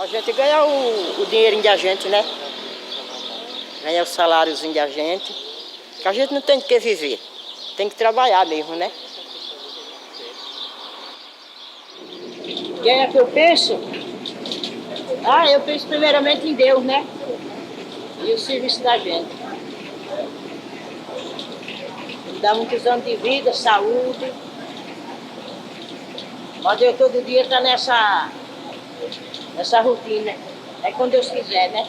A gente ganha o dinheirinho de a gente, né? Ganha o saláriozinho de a gente. Que a gente não tem de que viver. Tem que trabalhar mesmo, né? Quem é que eu penso? Eu penso primeiramente em Deus, né? E o serviço da gente. Me dá muitos anos de vida, saúde. Mas eu todo dia estou nessa rotina. É quando Deus quiser, né?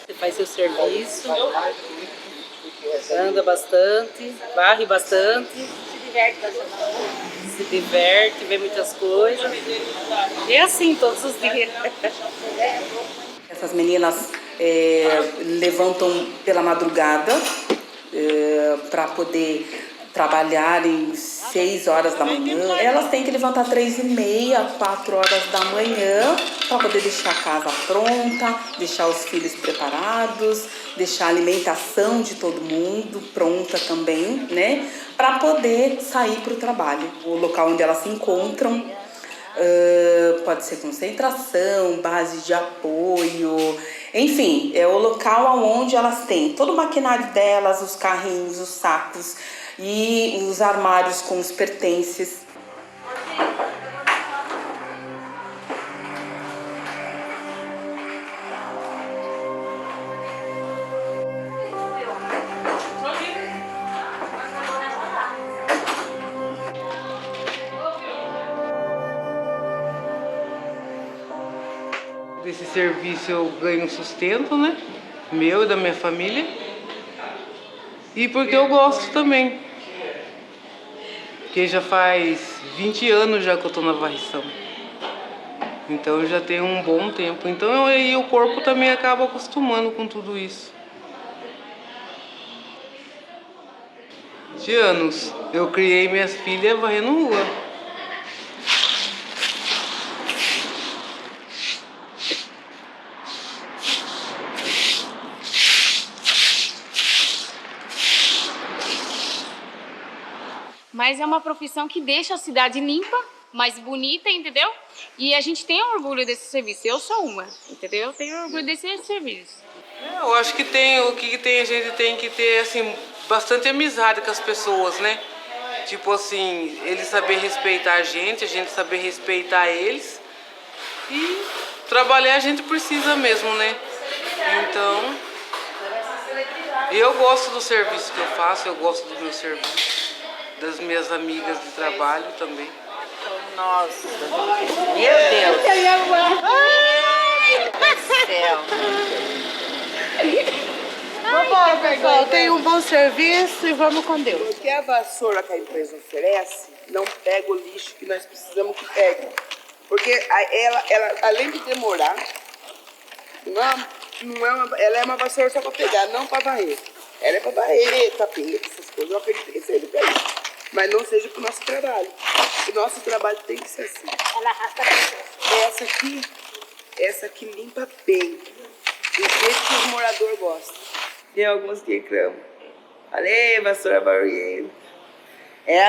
Você faz seu serviço, anda bastante, varre bastante, se diverte, vê muitas coisas. E é assim todos os dias. Essas meninas levantam pela madrugada para poder trabalhar em 6 horas da manhã. Elas têm que levantar 3h30, 4 horas da manhã para poder deixar a casa pronta, deixar os filhos preparados, deixar a alimentação de todo mundo pronta também, né? Para poder sair para o trabalho. O local onde elas se encontram pode ser concentração, base de apoio, enfim, é o local onde elas têm todo o maquinário delas, os carrinhos, os sacos e os armários com os pertences. Desse serviço eu ganho um sustento, né? Meu e da minha família. E porque eu gosto também. Porque já faz 20 anos já que eu tô na varrição. Então eu já tenho um bom tempo. Então aí o corpo também acaba acostumando com tudo isso. De anos. Eu criei minhas filhas varrendo rua. Mas é uma profissão que deixa a cidade limpa, mais bonita, entendeu? E a gente tem orgulho desse serviço. Eu sou uma, entendeu? Eu tenho orgulho desse serviço. Eu acho que a gente tem que ter assim bastante amizade com as pessoas, né? Tipo assim, eles saber respeitar a gente saber respeitar eles. E trabalhar a gente precisa mesmo, né? Então, eu gosto do serviço que eu faço, eu gosto do meu serviço. Das minhas amigas de trabalho também. Nossa, meu Deus. Ai, do céu. Vambora, pessoal. Tenha um bom serviço e vamos com Deus. Porque a vassoura que a empresa oferece não pega o lixo que nós precisamos que pegue. Porque ela além de demorar, ela é uma vassoura só para pegar, não para varrer. Ela é para varrer, tapete, essas coisas. Eu acredito que seja para isso. Mas não seja para o nosso trabalho. O nosso trabalho tem que ser assim. Ela arrasta bem. Essa aqui limpa bem. Do jeito que os moradores gostam. Tem alguns que reclamam. Falei, vassoura barulhenta.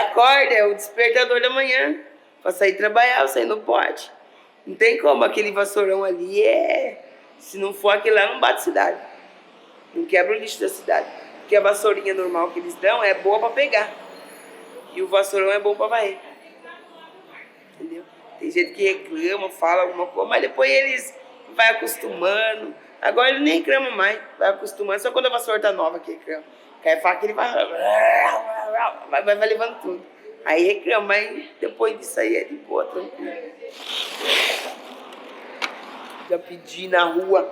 Acorda, é o despertador da manhã. Para sair trabalhar, você não pode. Não tem como, aquele vassourão ali se não for aquele lá, não bate cidade. Não quebra o lixo da cidade. Porque a vassourinha normal que eles dão é boa para pegar. E o vassourão é bom para varrer. Entendeu? Tem gente que reclama, fala alguma coisa, mas depois eles vão acostumando. Agora ele nem reclama mais, vai acostumando. Só quando a vassoura tá nova que reclama. Cai faca, ele vai levando tudo. Aí reclama, mas depois disso aí é de boa, tranquilo. Já pedi na rua.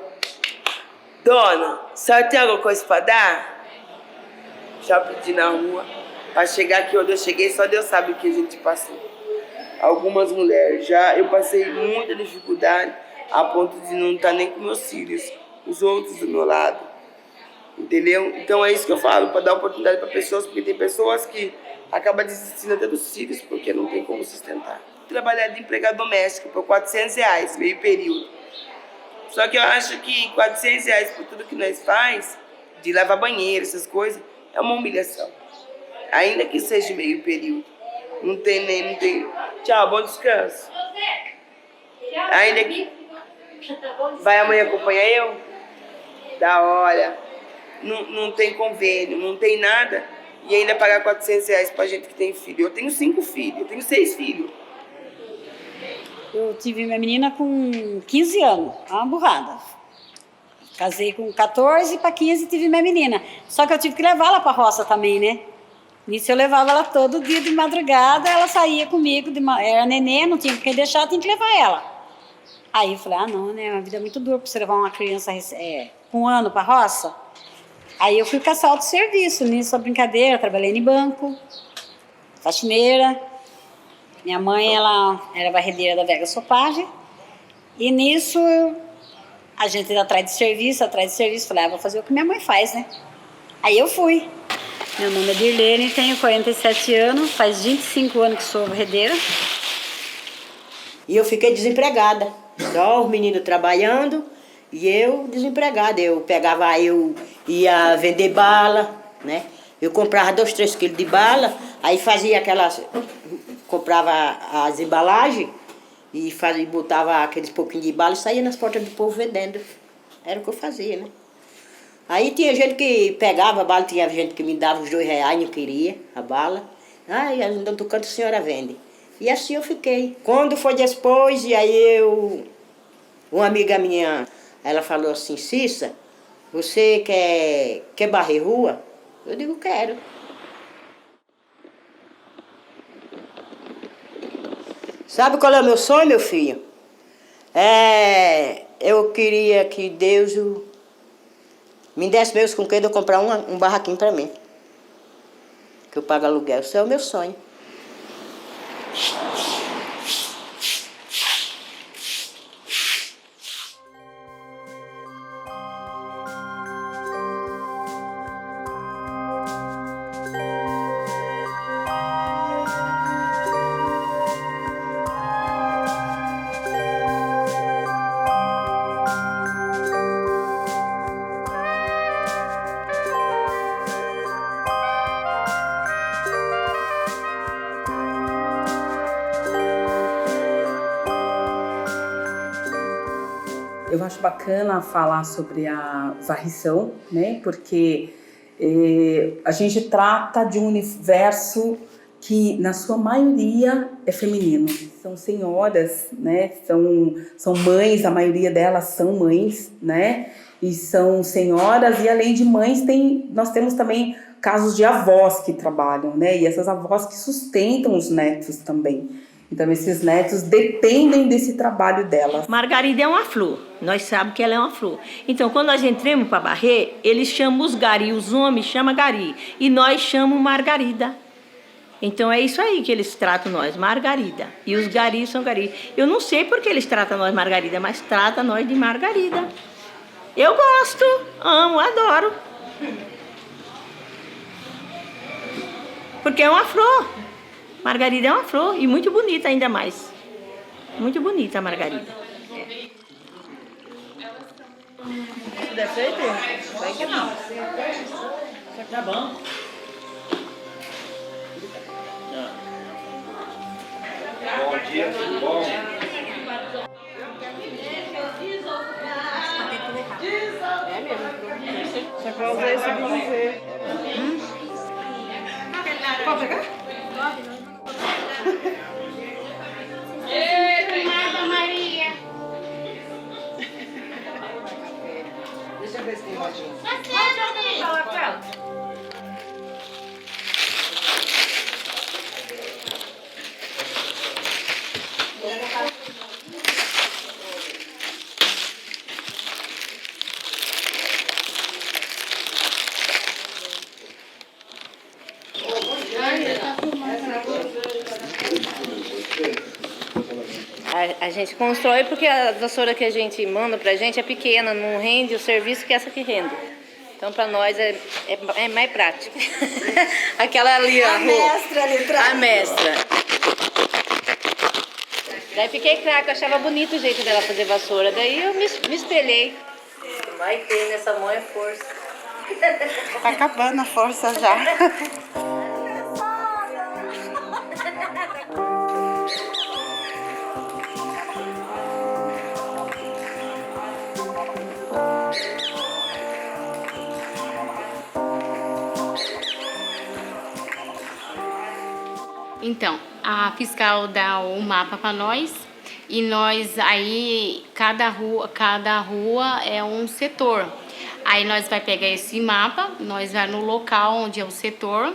Dona, a senhora tem alguma coisa para dar? Já pedi na rua. Para chegar aqui onde eu cheguei, só Deus sabe o que a gente passou. Algumas mulheres eu passei muita dificuldade a ponto de não estar nem com meus filhos, os outros do meu lado. Entendeu? Então é isso que eu falo, para dar oportunidade para pessoas, porque tem pessoas que acabam desistindo até dos filhos porque não tem como sustentar. Trabalhar de empregado doméstico por R$400, meio período. Só que eu acho que R$400 por tudo que nós faz, de lavar banheiro, essas coisas, é uma humilhação. Ainda que seja meio período. Não tem. Tchau, bom descanso. Ainda que. Vai amanhã acompanhar eu? Da hora. Não tem convênio, não tem nada. E ainda pagar R$400 pra gente que tem filho. Eu tenho 5 filhos, eu tenho 6 filhos. Eu tive minha menina com 15 anos, uma burrada. Casei com 14, para 15 tive minha menina. Só que eu tive que levá-la para a roça também, né? Nisso eu levava ela todo dia de madrugada, ela saía comigo, era neném, não tinha quem deixar, tinha que levar ela. Aí eu falei, não, né, a vida é muito dura para você levar uma criança com 1 ano para a roça. Aí eu fui caçar outro serviço, nisso a brincadeira, trabalhei em banco, faxineira. Minha mãe, ela era varredeira da Vega Sopagem. E nisso, a gente ia atrás de serviço, falei, vou fazer o que minha mãe faz, né? Aí eu fui. Meu nome é Dirlene, tenho 47 anos, faz 25 anos que sou varredeira. E eu fiquei desempregada, só os meninos trabalhando e eu desempregada. Eu ia vender bala, né? Eu comprava 2, 3 quilos de bala, aí fazia comprava as embalagens e botava aqueles pouquinhos de bala e saía nas portas do povo vendendo. Era o que eu fazia, né? Aí tinha gente que pegava a bala, tinha gente que me dava os R$2, não queria a bala. Ainda do canto a senhora vende. E assim eu fiquei. Quando foi depois, e aí uma amiga minha, ela falou assim, Cissa, você quer varrer rua? Eu digo, quero. Sabe qual é o meu sonho, meu filho? Eu queria que Deus me desse meus com quem eu comprar um barraquinho para mim. Que eu pago aluguel. Esse é o meu sonho. Eu acho bacana falar sobre a varrição, né? Porque a gente trata de um universo que, na sua maioria, é feminino. São senhoras, né? São mães, a maioria delas são mães, né? E são senhoras, e além de mães, nós temos também casos de avós que trabalham, né? E essas avós que sustentam os netos também. Então, esses netos dependem desse trabalho delas. Margarida é uma flor, nós sabemos que ela é uma flor. Então, quando nós entramos para varrer, eles chamam os gari, os homens chamam gari, e nós chamamos Margarida. Então, é isso aí que eles tratam nós, Margarida. E os garis são gari. Eu não sei por que eles tratam nós Margarida, mas tratam nós de Margarida. Eu gosto, amo, adoro. Porque é uma flor. Margarida é uma flor e muito bonita ainda mais. Muito bonita a margarida. Se der feito, vai que não. Tá bom. Bom dia, tudo bom? É mesmo. Só que eu usei esse bronzer. Pode pegar? Obrigada, Maria. Deixa eu ver se tem rodinha. A gente constrói porque a vassoura que a gente manda pra gente é pequena, não rende o serviço que essa que rende. Então pra nós é mais prático. Aquela ali, ó. A mestra ali atrás. A mestra. Daí fiquei craque, eu achava bonito o jeito dela fazer vassoura. Daí eu me espelhei. Vai ter nessa mão é força. Tá acabando a força já. Então, a fiscal dá o mapa para nós e nós aí cada rua é um setor. Aí nós vai pegar esse mapa, nós vai no local onde é o setor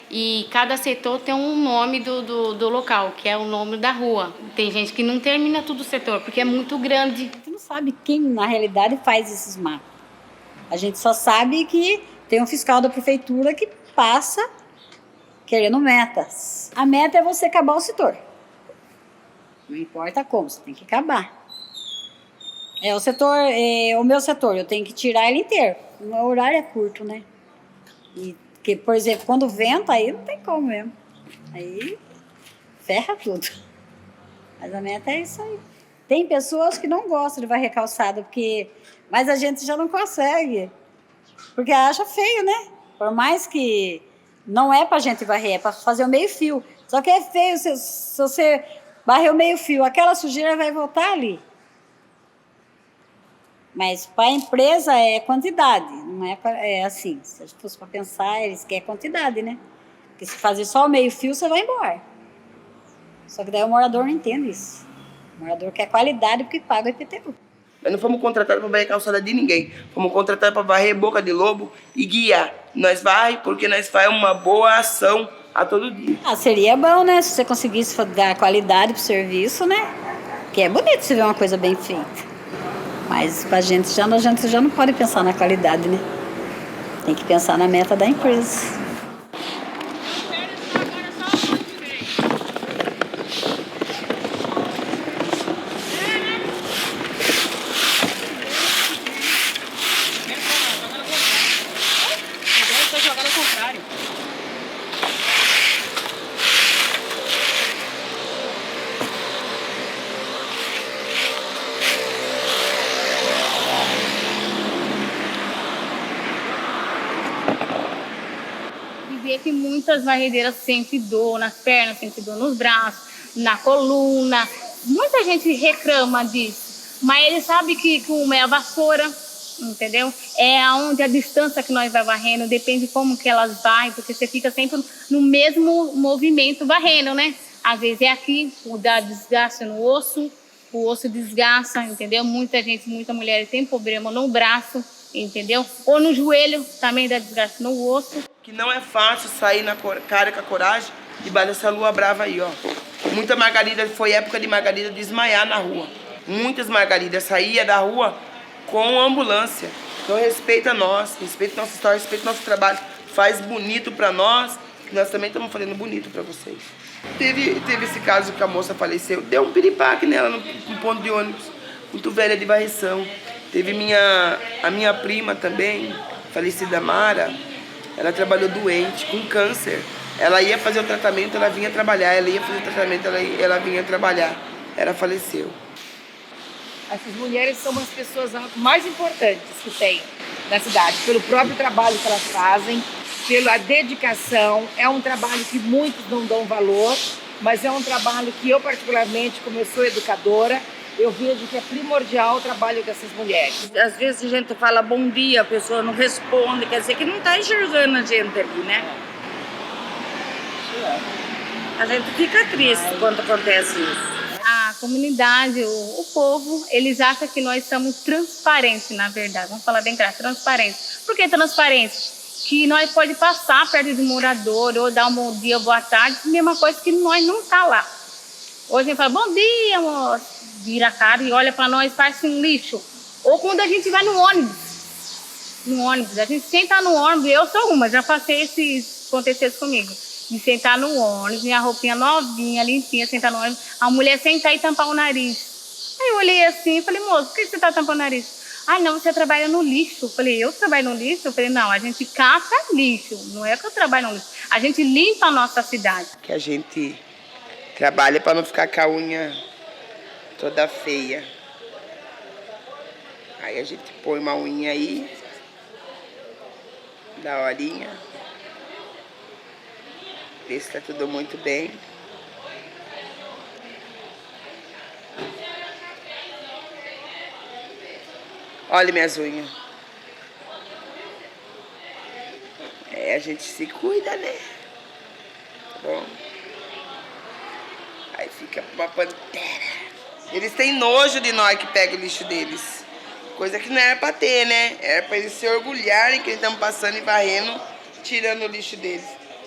e cada setor tem um nome do local, que é o nome da rua. Tem gente que não termina tudo o setor porque é muito grande. A gente não sabe quem na realidade faz esses mapas. A gente só sabe que tem um fiscal da prefeitura que passa querendo metas. A meta é você acabar o setor. Não importa como, você tem que acabar. O meu setor, eu tenho que tirar ele inteiro. O meu horário é curto, né? E, porque, por exemplo, quando venta, aí não tem como mesmo. Aí ferra tudo. Mas a meta é isso aí. Tem pessoas que não gostam de varrer calçada, mas a gente já não consegue. Porque acha feio, né? Por mais que não é pra gente varrer, é pra fazer o meio fio. Só que é feio se você varrer o meio fio, aquela sujeira vai voltar ali. Mas para a empresa é quantidade, não é assim. Se fosse para pensar, eles querem quantidade, né? Porque se fazer só o meio fio, você vai embora. Só que daí o morador não entende isso. O morador quer qualidade porque paga o IPTU. Nós não fomos contratados para varrer calçada de ninguém. Fomos contratados para varrer boca de lobo e guiar. Nós vai porque nós fazemos uma boa ação a todo dia. Seria bom, né? Se você conseguisse dar qualidade pro serviço, né? Porque é bonito você ver uma coisa bem feita. Mas a gente já não pode pensar na qualidade, né? Tem que pensar na meta da empresa. Que muitas varredeiras sentem dor nas pernas, sentem dor nos braços, na coluna. Muita gente reclama disso, mas ele sabe que uma é a vassoura, entendeu? É onde a distância que nós vai varrendo, depende como que elas vai, porque você fica sempre no mesmo movimento varrendo, né? Às vezes é aqui, dá desgaste no osso, o osso desgasta, entendeu? Muita mulher tem problema no braço, entendeu? Ou no joelho, também dá desgaste no osso. Que não é fácil sair na cara com a coragem debaixo dessa lua brava aí, ó. Muita margarida, foi época de margarida desmaiar na rua. Muitas margaridas saíam da rua com ambulância. Então respeita nós, respeita nossa história, respeita nosso trabalho. Faz bonito pra nós, que nós também estamos fazendo bonito pra vocês. Teve esse caso que a moça faleceu, deu um piripaque nela no ponto de ônibus, muito velha de varrição. Teve a minha prima também, falecida Mara. Ela trabalhou doente, com câncer. Ela ia fazer o tratamento, ela vinha trabalhar. Ela ia fazer o tratamento, ela vinha trabalhar. Ela faleceu. Essas mulheres são as pessoas mais importantes que tem na cidade. Pelo próprio trabalho que elas fazem, pela dedicação. É um trabalho que muitos não dão valor, mas é um trabalho que eu, particularmente, como eu sou educadora, eu vejo que é primordial o trabalho dessas mulheres. Às vezes a gente fala bom dia, a pessoa não responde, quer dizer que não está enxergando a gente ali, né? A gente fica triste quando acontece isso. A comunidade, o povo, eles acham que nós somos transparentes, na verdade. Vamos falar bem claro, transparentes. Por que transparentes? Que nós pode passar perto de morador ou dar um bom dia, boa tarde, mesma coisa que nós não tá lá. Hoje a gente fala, bom dia, moço. Vira a cara e olha para nós, faz um lixo. Ou quando a gente vai no ônibus, a gente senta no ônibus, eu sou uma, já passei aconteceu isso comigo, de sentar no ônibus, minha roupinha novinha, limpinha, sentar no ônibus, a mulher sentar e tampar o nariz. Aí eu olhei assim e falei, moço, por que você tá tampando o nariz? Ah, não, você trabalha no lixo. Eu falei, eu trabalho no lixo? Eu falei, não, a gente cata lixo, não é que eu trabalho no lixo, a gente limpa a nossa cidade. Que a gente trabalha para não ficar com a unha toda feia. Aí a gente põe uma unha aí, da horinha. Vê se tá tudo muito bem. Olha minhas unhas. A gente se cuida, né? Tá bom? Aí fica uma pantera. Eles têm nojo de nós que pega o lixo deles. Coisa que não era pra ter, né? Era pra eles se orgulharem que eles estão passando e varrendo, tirando o lixo deles.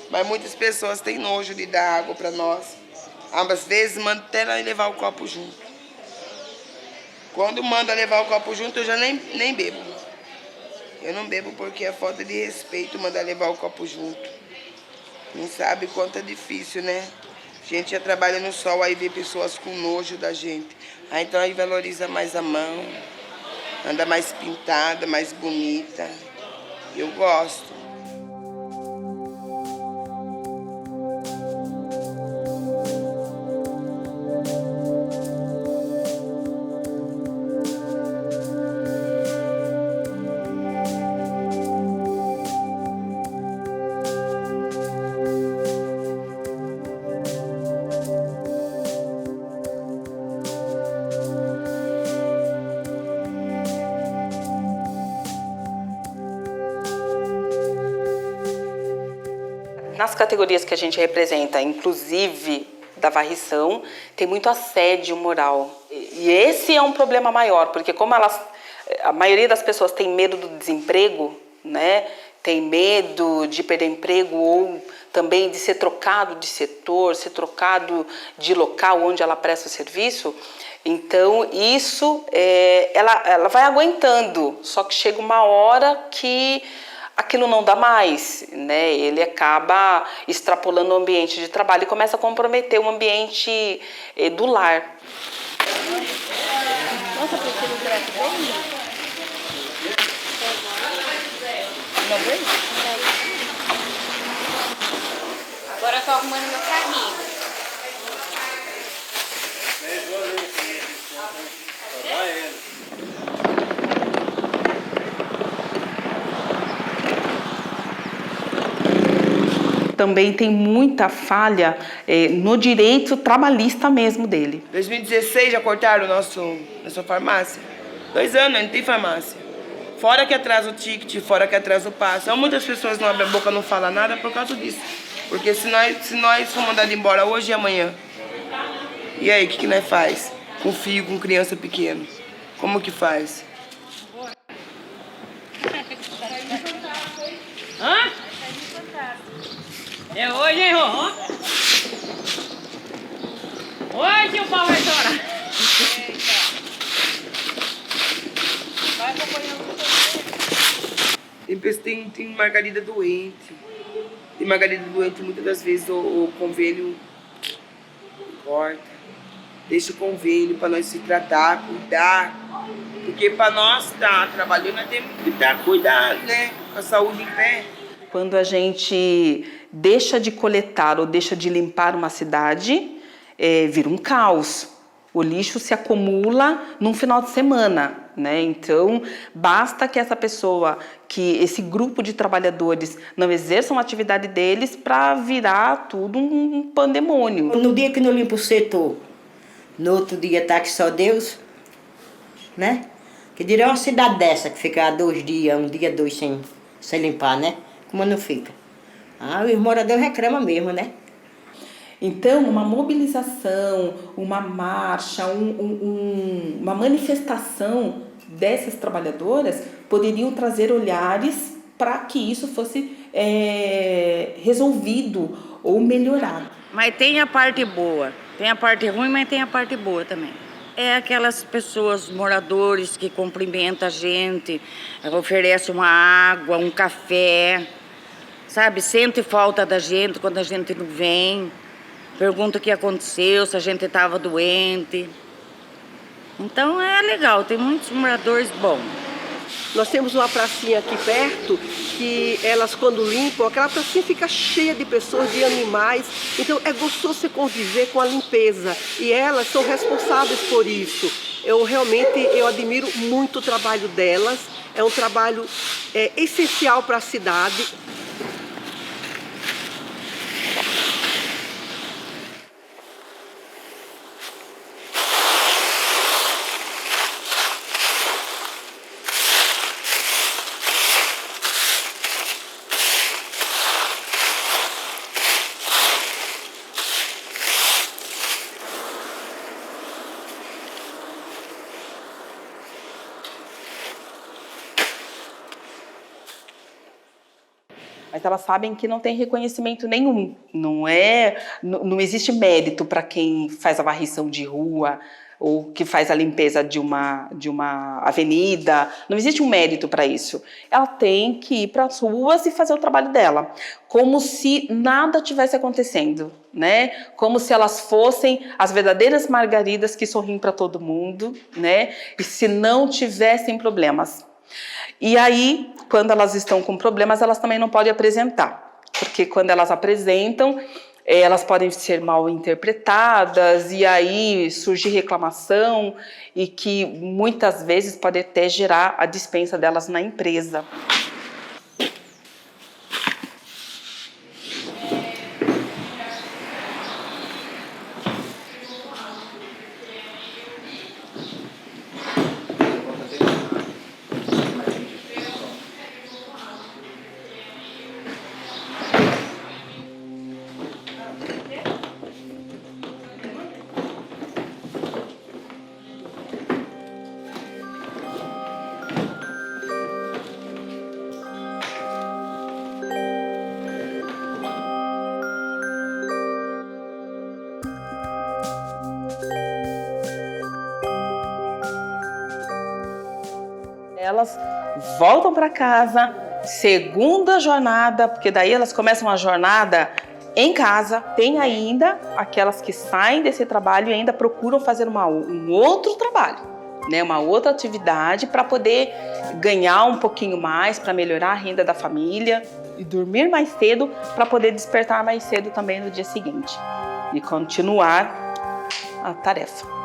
Mas muitas pessoas têm nojo de dar água pra nós. Às vezes mandam até levar o copo junto. Quando manda levar o copo junto, eu já nem bebo. Eu não bebo porque é falta de respeito mandar levar o copo junto. Não sabe quanto é difícil, né? A gente já trabalha no sol, aí vê pessoas com nojo da gente. Aí então aí valoriza mais a mão, anda mais pintada, mais bonita. Eu gosto. Nas categorias que a gente representa, inclusive da varrição, tem muito assédio moral. E esse é um problema maior, porque como a maioria das pessoas tem medo do desemprego, né? Tem medo de perder emprego ou também de ser trocado de setor, ser trocado de local onde ela presta o serviço. Então, isso, ela vai aguentando, só que chega uma hora que aquilo não dá mais, né? Ele acaba extrapolando o ambiente de trabalho e começa a comprometer o ambiente do lar. Nossa, prefiro o direto bem? Não vem? Agora eu tô arrumando meu carrinho. Também tem muita falha no direito trabalhista mesmo dele. 2016 já cortaram nossa farmácia. 2 anos, não tem farmácia. Fora que atrasa o ticket, fora que atrasa o passe. Então muitas pessoas não abrem a boca, não falam nada por causa disso. Porque se nós for mandado embora hoje e amanhã, e aí, o que nós faz? Com filho, com criança pequena. Como que faz? Hã? É hoje, hein, Rô? Hoje o pau vai estourar. Vai acompanhando Tem margarida doente. Tem margarida doente, muitas das vezes o convênio corta. Deixa o convênio para nós se tratar, cuidar. Porque para nós estar trabalhando, nós temos que estar cuidando, né? Com a saúde em pé. Quando a gente deixa de coletar ou deixa de limpar uma cidade, vira um caos. O lixo se acumula num final de semana, né? Então, basta que essa pessoa, que esse grupo de trabalhadores não exerçam a atividade deles para virar tudo um pandemônio. No dia que não limpa o setor, no outro dia tá que só Deus, né? Que diria uma cidade dessa que fica 2 dias, 1 dia, 2 sem limpar, né? Como não fica? Os moradores reclamam mesmo, né? Então, uma mobilização, uma marcha, uma manifestação dessas trabalhadoras poderiam trazer olhares para que isso fosse resolvido ou melhorado. Mas tem a parte boa, tem a parte ruim, mas tem a parte boa também. É aquelas pessoas, moradores, que cumprimentam a gente, oferecem uma água, um café, sabe? Sente falta da gente quando a gente não vem. Pergunta o que aconteceu, se a gente estava doente. Então é legal, tem muitos moradores bons. Nós temos uma pracinha aqui perto que elas, quando limpam, aquela pracinha fica cheia de pessoas, de animais. Então é gostoso você conviver com a limpeza e elas são responsáveis por isso. Eu admiro muito o trabalho delas. É um trabalho essencial para a cidade. Mas elas sabem que não tem reconhecimento nenhum. Não existe mérito para quem faz a varrição de rua ou que faz a limpeza de uma avenida. Não existe um mérito para isso. Ela tem que ir para as ruas e fazer o trabalho dela, como se nada tivesse acontecendo, né? Como se elas fossem as verdadeiras margaridas que sorriem para todo mundo, né? E se não tivessem problemas. E aí, quando elas estão com problemas, elas também não podem apresentar, porque quando elas apresentam, elas podem ser mal interpretadas e aí surge reclamação e que muitas vezes pode até gerar a dispensa delas na empresa. Elas voltam para casa, segunda jornada, porque daí elas começam a jornada em casa. Tem ainda aquelas que saem desse trabalho e ainda procuram fazer um outro trabalho, né? Uma outra atividade para poder ganhar um pouquinho mais, para melhorar a renda da família e dormir mais cedo para poder despertar mais cedo também no dia seguinte e continuar a tarefa.